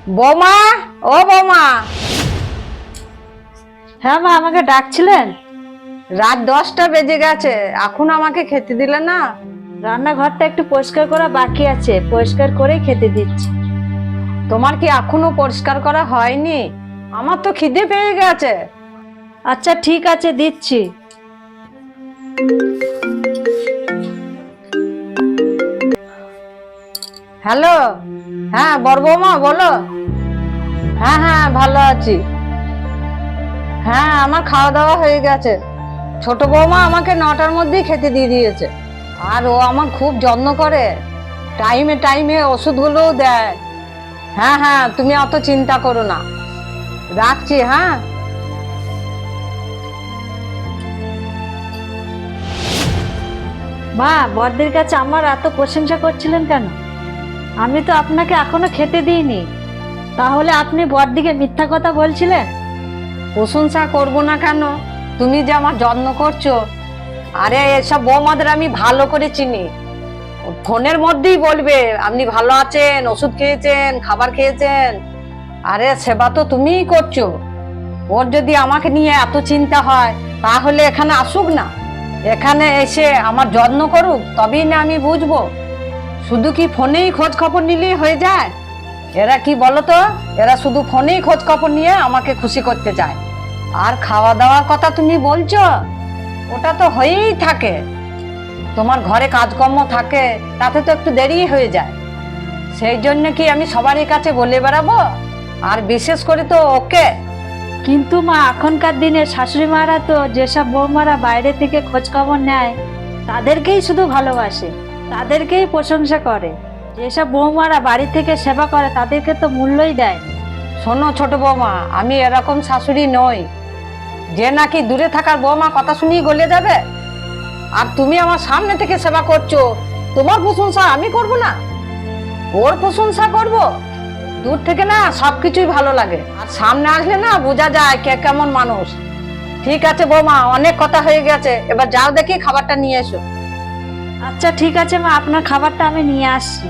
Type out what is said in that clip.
বৌমা, ও বৌমা। হ্যাঁ মা, আমাকে ডাকছিলেন? রাত 10টা বেজে গেছে, এখন আমাকে খেতে দিলে না? রান্নাঘরটা একটু পরিষ্কার করা বাকি আছে, পরিষ্কার করেই খেতে দিচ্ছি। তোমার কি এখনো পরিষ্কার করা হয়নি? আমার তো খিদে পেয়ে গেছে। আচ্ছা ঠিক আছে, দিচ্ছি। হ্যালো, হ্যাঁ বড় বৌমা বলো। হ্যাঁ হ্যাঁ, ভালো আছি। হ্যাঁ, আমার খাওয়া দাওয়া হয়ে গেছে। ছোট বৌমা আমাকে 9টার মধ্যেই খেতে দিয়ে দিয়েছে। আর ও আমার খুব যত্ন করে, টাইমে টাইমে ওষুধগুলোও দেয়। হ্যাঁ হ্যাঁ, তুমি অত চিন্তা করো না। রাখছি, হ্যাঁ। মা, বড়দের কাছে আমার এত প্রশংসা করছিলেন কেন? আমি তো আপনাকে এখনো খেতে দিইনি, তাহলে আপনি বড়দিকে মিথ্যা কথা বলছিলেন? প্রশংসা করবো না কেন? তুমি যে আমার যত্ন করছো। আরে এসব বৌমাদের আমি ভালো করে চিনি। ফোনের মধ্যেই বলবে আপনি ভালো আছেন, ওষুধ খেয়েছেন, খাবার খেয়েছেন। আরে সেবা তো তুমিই করছো। ওর যদি আমাকে নিয়ে এত চিন্তা হয়, তাহলে এখানে আসুক না। এখানে এসে আমার যত্ন করুক, তবেই না আমি বুঝবো। শুধু কি ফোনেই খোঁজ খবর নিলেই হয়ে যায়? এরা কি বলতো, এরা শুধু ফোনেই খোঁজ খবর নিয়ে আমাকে খুশি করতে চায়। আর খাওয়া দাওয়ার কথা তুমি বলছো, ওটা তো হয়েই থাকে। তোমার ঘরে কাজকর্ম থাকে, তাতে তো একটু দেরি হয়ে যায়। সেই জন্য কি আমি সবারই কাছে বলে বেড়াবো? আর বিশেষ করে তো ওকে। কিন্তু মা, এখনকার দিনে শাশুড়ি মারা তো যেসব বৌমারা বাইরে থেকে খোঁজ খবর নেয় তাদেরকেই শুধু ভালোবাসে, তাদেরকেই প্রশংসা করে। যেসব বৌমারা বাড়ি থেকে সেবা করে তাদেরকে তো মূল্যই দেয় না। শোনো ছোট বৌমা, আমি এরকম শাশুড়ি নই যে নাকি দূরে থাকার বৌমা কথা শুনিয়ে গলে যাবে। আর তুমি আমার সামনে থেকে সেবা করছো, তোমার প্রশংসা আমি করব না? ওর প্রশংসা করব? দূর থেকে না সবকিছুই ভালো লাগে, আর সামনে আসলে না বোঝা যায় কে কেমন মানুষ। ঠিক আছে বৌমা, অনেক কথা হয়ে গেছে, এবার যাও দেখি খাবারটা নিয়ে এসো। আচ্ছা ঠিক আছে মা, আপনার খাবারটা আমি নিয়ে আসছি।